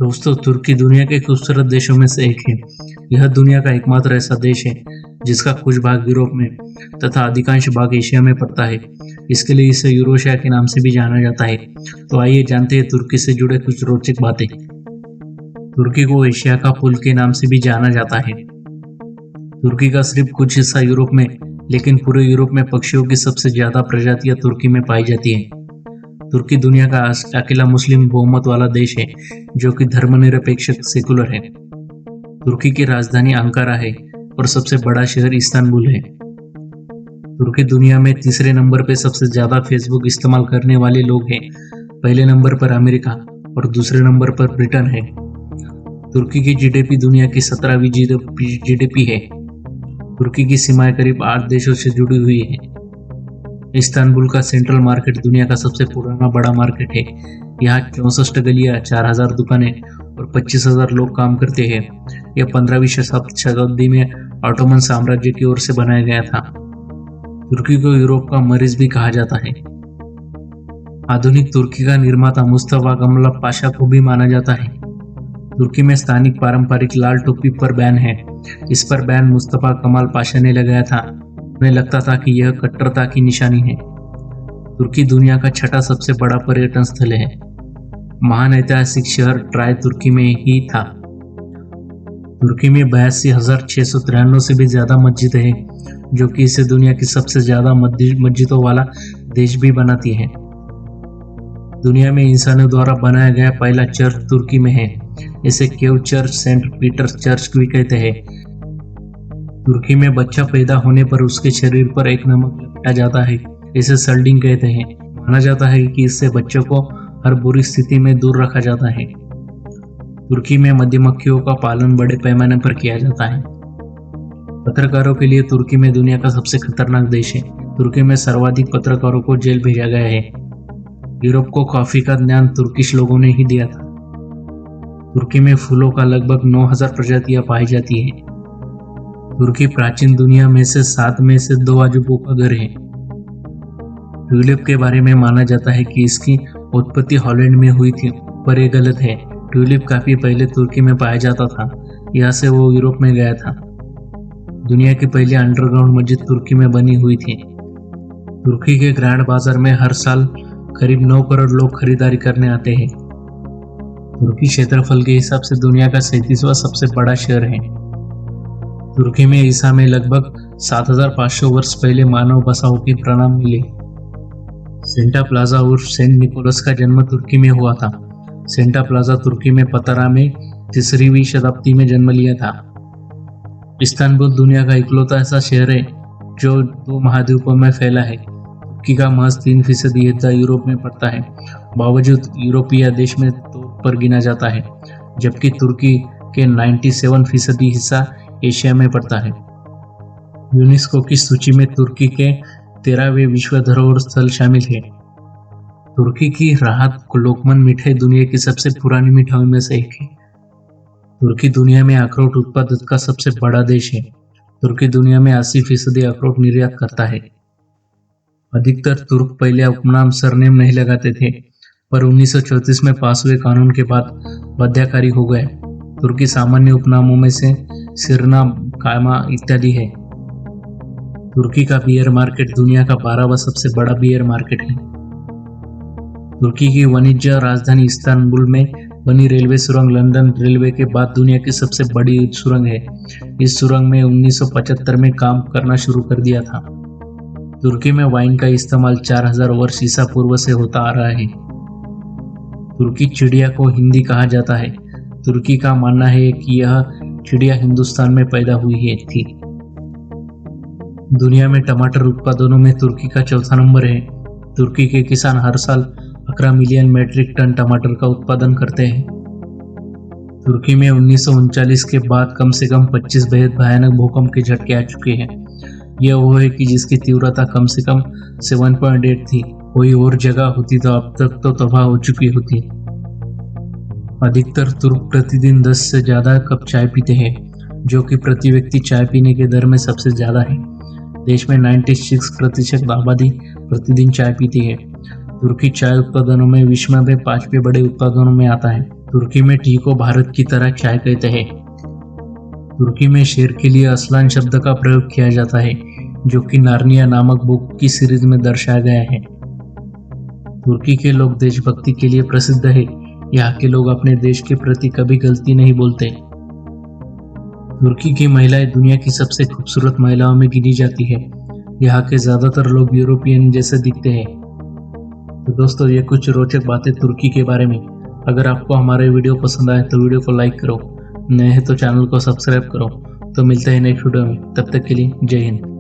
दोस्तों, तुर्की दुनिया के खूबसूरत देशों में से एक है। यह दुनिया का एकमात्र ऐसा देश है जिसका कुछ भाग यूरोप में तथा अधिकांश भाग एशिया में पड़ता है। इसके लिए इसे यूरोशिया के नाम से भी जाना जाता है। तो आइए जानते हैं तुर्की से जुड़े कुछ रोचक बातें। तुर्की को एशिया का पुल के नाम से भी जाना जाता है। तुर्की का सिर्फ कुछ हिस्सा यूरोप में, लेकिन पूरे यूरोप में पक्षियों की सबसे ज्यादा प्रजातियां तुर्की में पाई जाती हैं। तुर्की दुनिया का अकेला मुस्लिम बहुमत वाला देश है जो कि धर्मनिरपेक्ष सेकुलर है। तुर्की की राजधानी अंकारा है और सबसे बड़ा शहर इस्तांबुल है। तुर्की दुनिया में तीसरे नंबर पर सबसे ज्यादा फेसबुक इस्तेमाल करने वाले लोग हैं। पहले नंबर पर अमेरिका और दूसरे नंबर पर ब्रिटेन है। तुर्की की जीडीपी दुनिया की 17वीं जीडीपी है। तुर्की की सीमाएं करीब 8 देशों से जुड़ी हुई है। इस्तांबुल का सेंट्रल मार्केट दुनिया का सबसे पुराना बड़ा मार्केट है। यहाँ 64 गलियां, 4000 दुकानें और 25,000 लोग काम करते हैं। यह 15वीं शताब्दी में ऑटोमन साम्राज्य की ओर से बनाया गया था। तुर्की को यूरोप का मरीज भी कहा जाता है। आधुनिक तुर्की का निर्माता मुस्तफा कमल पाशा को भी माना जाता है। तुर्की में स्थानिक पारंपरिक लाल टोपी पर बैन है। इस पर बैन मुस्तफा कमाल पाशा ने लगाया था। उन्हें लगता था कि यह कट्टरता की निशानी है। तुर्की दुनिया का छठा सबसे बड़ा पर्यटन स्थल है। महान ऐतिहासिक शहर ट्राय तुर्की में ही था। तुर्की में 82,693 से भी ज्यादा मस्जिद है, जो कि इसे दुनिया की सबसे ज्यादा मस्जिदों वाला देश भी बनाती है। दुनिया में इंसानों द्वारा बनाया गया पहला चर्च तुर्की में है। इसे केव चर्च, सेंट पीटर चर्च भी कहते हैं। तुर्की में बच्चा पैदा होने पर उसके शरीर पर एक नमक लपेटा जाता है। इसे सल्डिंग कहते हैं। माना जाता है कि इससे बच्चों को हर बुरी स्थिति में दूर रखा जाता है। तुर्की में मधुमक्खियों का पालन बड़े पैमाने पर किया जाता है। पत्रकारों के लिए तुर्की में दुनिया का सबसे खतरनाक देश है। तुर्की में सर्वाधिक पत्रकारों को जेल भेजा गया है। यूरोप को कॉफी का ज्ञान तुर्किश लोगों ने ही दिया था। तुर्की में फूलों का लगभग 9,000 प्रजातियां पाई जाती हैं। तुर्की प्राचीन दुनिया में से 7 में से 2 अजूबों का घर है। ट्यूलिप के बारे में माना जाता है कि इसकी उत्पत्ति हॉलैंड में हुई थी, पर यह गलत है। ट्यूलिप काफी पहले तुर्की में पाया जाता था। यहाँ से वो यूरोप में गया था। दुनिया की पहली अंडरग्राउंड मस्जिद तुर्की में बनी हुई थी। तुर्की के ग्रैंड बाजार में हर साल करीब 9 करोड़ लोग खरीदारी करने आते हैं। तुर्की क्षेत्रफल के हिसाब से दुनिया का 37वां सबसे बड़ा शहर है। तुर्की में ईसा में लगभग 7,500 वर्ष पहले मानव बसाओं की प्रणाम मिली। सेंटा प्लाजा उर्फ सेंट निकोलस का जन्म तुर्की में हुआ था। सेंटा प्लाजा तुर्की में पतरा में 3वीं शताब्दी में जन्म लिया था। इस्तांबुल दुनिया का इकलौता ऐसा शहर है जो 2 महाद्वीपों में फैला है। तुर्की का महज 3% हिस्सा यूरोप में पड़ता है। बावजूद यूरोपीय देश में तौर पर गिना जाता है, जबकि तुर्की के 97% हिस्सा एशिया में पड़ता है। यूनेस्को की सूची में तुर्की के 13वें विश्व धरोहर स्थल शामिल है। तुर्की की राहत लोकमन मिठाई दुनिया की सबसे पुरानी मिठाइयों में से एक है। तुर्की दुनिया में अखरोट उत्पादन का सबसे बड़ा देश है। तुर्की दुनिया में 80% अखरोट निर्यात करता है। अधिकतर तुर्क पहले उपनाम सरनेम नहीं लगाते थे, पर 1934 में पास हुए कानून के बाद बाध्यकारी हो गए। तुर्की सामान्य उपनामों में से सिरना, कायमा इत्यादि है। तुर्की का बियर मार्केट दुनिया का 12वां सबसे बड़ा बियर मार्केट है। तुर्की की वाणिज्य राजधानी इस्तांबुल में बनी रेलवे सुरंग लंदन रेलवे के बाद दुनिया की सबसे बड़ी सुरंग है। इस सुरंग में 1975 में काम करना शुरू कर दिया था। तुर्की में वाइन का इस्तेमाल 4000 वर्ष ईसा पूर्व से होता आ रहा है। तुर्की चिड़िया को हिंदी कहा जाता है। तुर्की का मानना है कि यह चिड़िया हिंदुस्तान में पैदा हुई थी। दुनिया में टमाटर उत्पादनों में तुर्की का 4था नंबर है। तुर्की के किसान हर साल 11 मिलियन मैट्रिक टन टमाटर का उत्पादन करते हैं। तुर्की में 1939 के बाद कम से कम 25 बेहद भयानक भूकंप के झटके आ चुके हैं। यह वो है कि जिसकी तीव्रता कम से कम 7.8 थी। कोई और जगह होती तो अब तक तो तबाह हो चुकी होती। अधिकतर तुर्क प्रतिदिन 10 से ज्यादा कप चाय पीते हैं, जो कि प्रति व्यक्ति चाय पीने के दर में सबसे ज्यादा है। देश में 96% आबादी प्रतिदिन चाय पीती है। तुर्की चाय उत्पादनों में विश्व में 5वें बड़े उत्पादनों में आता है। तुर्की में टी को भारत की तरह चाय कहते हैं। तुर्की में शेर के लिए असलान शब्द का प्रयोग किया जाता है, जो कि नार्निया नामक बुक की सीरीज में दर्शाया गया है। तुर्की के लोग देशभक्ति के लिए प्रसिद्ध है। यहाँ के लोग अपने देश के प्रति कभी गलती नहीं बोलते। तुर्की की महिलाएं दुनिया की सबसे खूबसूरत महिलाओं में गिनी जाती है। यहाँ के ज्यादातर लोग यूरोपियन जैसे दिखते हैं। तो दोस्तों, ये कुछ रोचक बातें तुर्की के बारे में। अगर आपको हमारे वीडियो पसंद आए तो वीडियो को लाइक करो, नए हैं तो चैनल को सब्सक्राइब करो। तो मिलते हैं नेक्स्ट वीडियो में, तब तक के लिए जय हिंद।